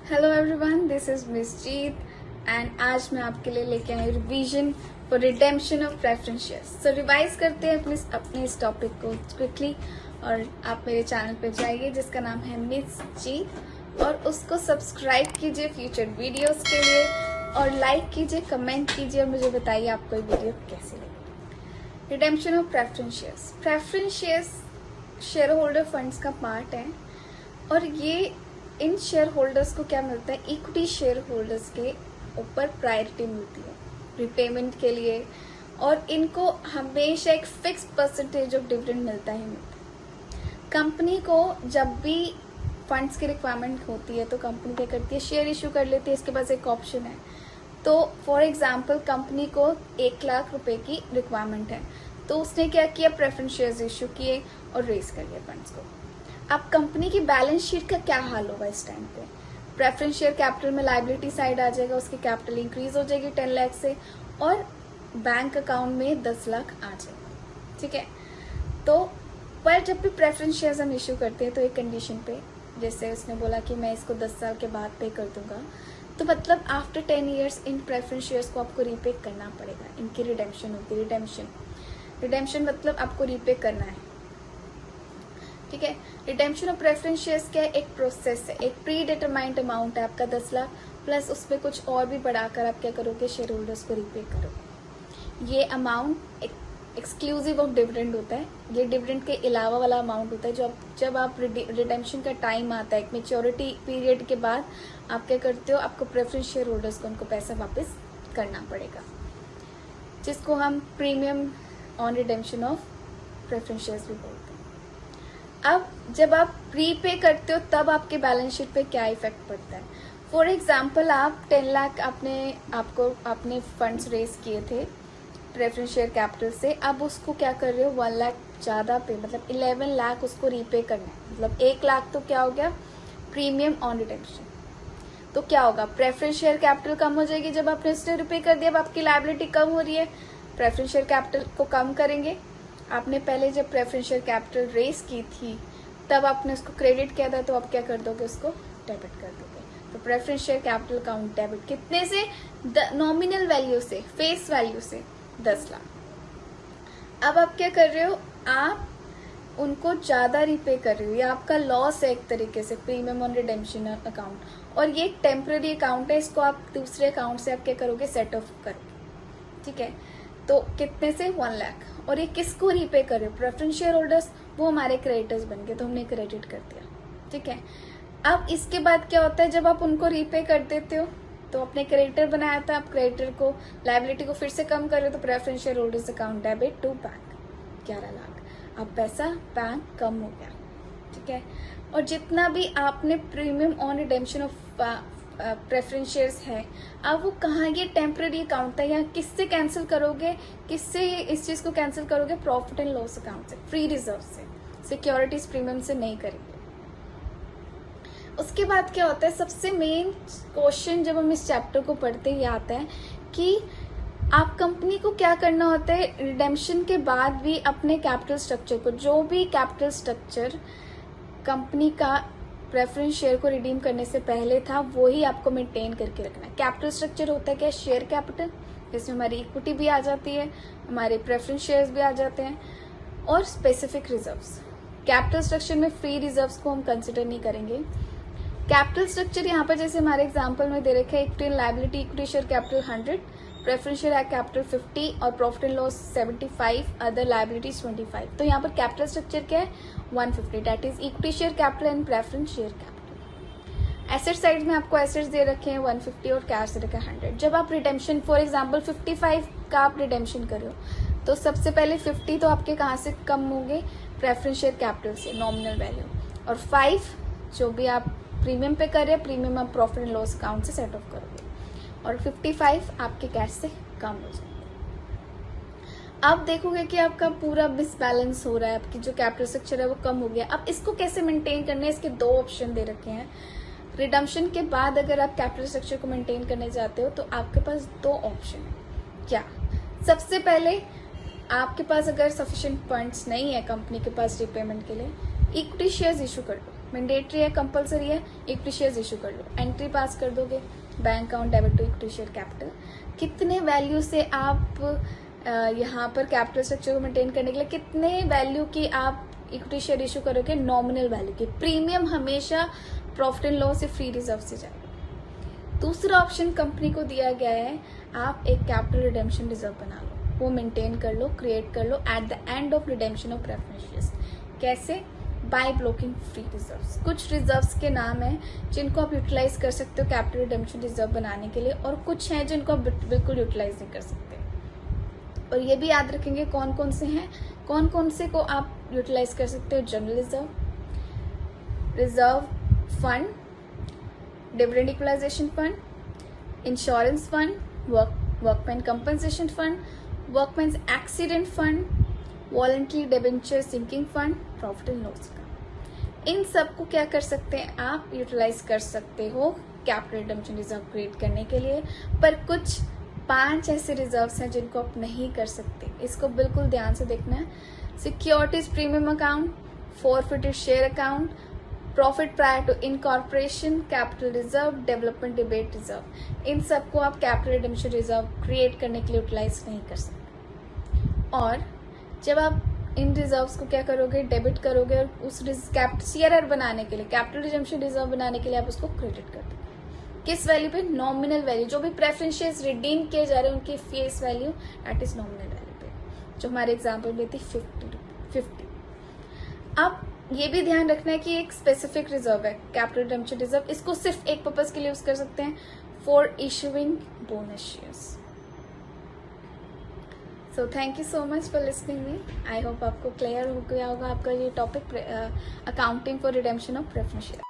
Hello everyone, this is miss Jeet and आज मैं आपके लिए लेके आई revision for redemption of preference shares. So revise करते हैं अपने इस टॉपिक को क्विकली। और आप मेरे चैनल पे जाइए जिसका नाम है मिस जीत और उसको सब्सक्राइब कीजिए फ्यूचर वीडियोस के लिए और लाइक कीजिए, कमेंट कीजिए और मुझे बताइए आपको ये वीडियो कैसी लगी। Redemption of preference shares share holder funds का पार्ट है और ये इन शेयर होल्डर्स को क्या मिलता है, इक्विटी शेयर होल्डर्स के ऊपर प्रायोरिटी मिलती है रिपेमेंट के लिए और इनको हमेशा एक फिक्स परसेंटेज ऑफ डिविडेंड मिलता ही मिलता है। कंपनी को जब भी फंड्स की रिक्वायरमेंट होती है तो कंपनी क्या करती है, शेयर इशू कर लेती है। इसके पास एक ऑप्शन है। तो फॉर एग्जाम्पल कंपनी को 1,00,000 रुपए की रिक्वायरमेंट है तो उसने क्या किया, प्रेफरेंस शेयर्स इशू किए और रेज कर लिया फंड्स को। अब कंपनी की बैलेंस शीट का क्या हाल होगा इस टाइम पे, प्रेफरेंस शेयर कैपिटल में लायबिलिटी साइड आ जाएगा, उसकी कैपिटल इंक्रीज हो जाएगी 10 लाख से और बैंक अकाउंट में 10 लाख आ जाएगा। ठीक है, तो पर जब भी प्रेफरेंस शेयर्स हम इशू करते हैं तो एक कंडीशन पे, जैसे उसने बोला कि मैं इसको 10 साल के बाद पे कर दूंगा, तो मतलब after 10 years in preference shares को आपको रीपे करना पड़ेगा। इनकी रिडेम्पशन होती है। रिडेम्पशन मतलब आपको रीपे करना है। ठीक है, रिडेम्पशन ऑफ प्रेफरेंस शेयर्स क्या है, एक प्रोसेस है, एक प्री डिटरमाइंड अमाउंट है आपका 10 लाख प्लस उस पर कुछ और भी बढ़ाकर आप क्या करोगे, शेयर होल्डर्स को रीपे करोगे। ये अमाउंट एक्सक्लूसिव ऑफ डिविडेंड होता है, ये डिविडेंड के अलावा वाला अमाउंट होता है। जब आप रिडेम्पशन का टाइम आता है, एक मेच्योरिटी पीरियड के बाद आप क्या करते हो, आपको प्रेफरेंस शेयर होल्डर्स को उनको पैसा वापस करना पड़ेगा, जिसको हम premium on redemption of preference shares भी बोलते हैं। अब जब आप प्रीपे करते हो तब आपके बैलेंस शीट पे क्या इफेक्ट पड़ता है। फॉर एग्जाम्पल आप 10 लाख आपने फंड्स रेज किए थे प्रेफरेंस शेयर कैपिटल से, अब उसको क्या कर रहे हो 1 लाख ज्यादा पे, मतलब 11 लाख उसको रीपे करना है, मतलब 1 लाख तो क्या हो गया प्रीमियम ऑन रिडेम्पशन। तो क्या होगा, प्रेफरेंस शेयर कैपिटल कम हो जाएगी। जब आपने इससे रिपे कर दिया अब आपकी लायबिलिटी कम हो रही है, प्रेफरेंस शेयर कैपिटल को कम करेंगे। आपने पहले जब प्रेफरेंस शेयर कैपिटल रेस की थी तब आपने उसको क्रेडिट किया था, तो आप क्या कर दोगे, उसको डेबिट कर दोगे। तो preference share capital account debit कितने से, नॉमिनल वैल्यू से, फेस वैल्यू से 10 लाख। अब आप क्या कर रहे हो, आप उनको ज्यादा रिपे कर रहे हो, ये आपका लॉस है एक तरीके से, प्रीमियम ऑन रिडेम्पशन अकाउंट। और ये एक टेम्पररी अकाउंट है, इसको आप दूसरे अकाउंट से आप क्या करोगे, सेट ऑफ करोगे। ठीक है, तो कितने से 1 लाख। और ये किसको रीपे कर रहे हो, प्रेफरेंस शेयर होल्डर्स, वो हमारे क्रेडिटर्स बन गए तो हमने क्रेडिट कर दिया। ठीक है, अब इसके बाद क्या होता है, जब आप उनको रीपे कर देते हो तो अपने क्रेडिटर बनाया था, आप क्रेडिटर को लायबिलिटी को फिर से कम कर रहे हो, तो preference share holders account debit to bank 11 lakh. अब पैसा बैंक कम हो गया। ठीक है, और जितना भी आपने premium on redemption of preference shares है, अब वो कहाँ, ये टेम्पररी अकाउंट है, यहाँ किससे कैंसिल करोगे, किससे इस चीज को कैंसिल करोगे, प्रॉफिट एंड लॉस अकाउंट से, फ्री रिजर्व से, सिक्योरिटीज प्रीमियम से नहीं करेंगे। उसके बाद क्या होता है, सबसे मेन क्वेश्चन जब हम इस चैप्टर को पढ़ते ही आता है कि आप कंपनी को क्या करना होता है, रिडेम्पशन के बाद भी अपने कैपिटल स्ट्रक्चर को, जो भी कैपिटल स्ट्रक्चर कंपनी का प्रेफरेंस शेयर को रिडीम करने से पहले था वो ही आपको मेंटेन करके रखना है। कैपिटल स्ट्रक्चर होता है क्या, शेयर कैपिटल, जिसमें हमारी इक्विटी भी आ जाती है, हमारे प्रेफरेंस शेयर्स भी आ जाते हैं, और स्पेसिफिक रिजर्व्स। कैपिटल स्ट्रक्चर में फ्री रिजर्व्स को हम कंसिडर नहीं करेंगे। कैपिटल स्ट्रक्चर यहाँ पर जैसे हमारे एग्जाम्पल में दे रखे हैं, equity liability, equity share capital 100, preference share capital 50 और profit and loss 75, other liabilities 25। तो यहाँ पर कैपिटल स्ट्रक्चर क्या है 150, that is equity share capital and preference share capital. Asset side में आपको एसेट्स दे रखे हैं 150 और कैश दे रखा है 100। जब आप रिडेम्पशन फॉर एग्जाम्पल 55 का आप रिडेम्पशन करो तो सबसे पहले 50 तो आपके कहाँ से कम होंगे, प्रेफरेंस शेयर कैपिटल से, नॉमिनल वैल्यू, और 5 जो भी आप प्रीमियम पे कर रहे हैं, प्रीमियम आप प्रॉफिट एंड लॉस अकाउंट से सेट ऑफ करोगे, और 55 आपके कैश से कम हो जाएंगे। आप देखोगे कि आपका पूरा मिसबैलेंस हो रहा है, आपकी जो कैपिटल स्ट्रक्चर है वो कम हो गया। अब इसको कैसे मेंटेन करना है, इसके 2 ऑप्शन दे रखे हैं। रिडम्पशन के बाद अगर आप कैपिटल स्ट्रक्चर को मेंटेन करने जाते हो तो आपके पास 2 ऑप्शन है। क्या, सबसे पहले आपके पास अगर सफिशिएंट फंड्स नहीं है कंपनी के पास रिपेमेंट के लिए, इक्विटी शेयर्स इशू कर दो, मैंडेटरी है, कंपलसरी है, इक्विटी शेयर्स इशू कर लो, एंट्री पास कर दोगे, bank account debit to equity share capital. कितने वैल्यू से आप यहाँ पर कैपिटल स्ट्रक्चर को मेंटेन करने के लिए कितने वैल्यू की आप इक्विटी शेयर इशू करोगे? नॉमिनल वैल्यू की। प्रीमियम हमेशा प्रॉफिट एंड लॉस से फ्री रिजर्व से जाएगा। दूसरा ऑप्शन कंपनी को दिया गया है, आप एक कैपिटल रिडेम्पशन रिजर्व बना लो, वो मेंटेन कर लो, क्रिएट कर लो at the end of redemption of preference shares. कैसे? By blocking free reserves. कुछ रिजर्व्स के नाम हैं जिनको आप यूटिलाइज कर सकते हो कैपिटल रिडेम्पशन रिजर्व बनाने के लिए, और कुछ हैं जिनको आप बिल्कुल यूटिलाइज नहीं कर सकते। और ये भी याद रखेंगे कौन कौन से हैं, कौन कौन से को आप यूटिलाइज कर सकते हो। General reserve, reserve fund, dividend equalisation fund, insurance fund, workman compensation fund, workman's accident fund, voluntary debenture sinking fund, profit and loss का। इन सब को क्या कर सकते हैं आप? यूटिलाइज कर सकते हो कैपिटल रिडेम्पशन रिजर्व क्रिएट करने के लिए। पर कुछ 5 ऐसे रिजर्व्स हैं जिनको आप नहीं कर सकते, इसको बिल्कुल ध्यान से देखना है। Securities premium account, forfeited share account, profit prior to incorporation, capital reserve, development debate reserve. इन सबको आप कैपिटल रिडेम्पशन रिजर्व क्रिएट करने के लिए यूटिलाइज नहीं कर सकते। और जब आप इन रिजर्व्स को क्या करोगे? डेबिट करोगे, और उस सीआरआर बनाने के लिए, कैपिटल रिडेम्पशन रिजर्व बनाने के लिए आप उसको क्रेडिट कर दोगे। किस वैल्यू पे? Nominal value. जो भी प्रेफरेंस शेयर्स रिडीम किए जा रहे हैं उनकी face value that is nominal value पे, जो हमारे एग्जाम्पल में थी 50। अब ये भी ध्यान रखना है कि एक स्पेसिफिक रिजर्व है कैपिटल रिडेम्पशन रिजर्व, इसको सिर्फ एक पर्पज के लिए यूज कर सकते हैं, for issuing bonus shares. So thank you so much for listening me. I hope आपको क्लियर हो गया होगा आपका ये topic, accounting for redemption of preference share.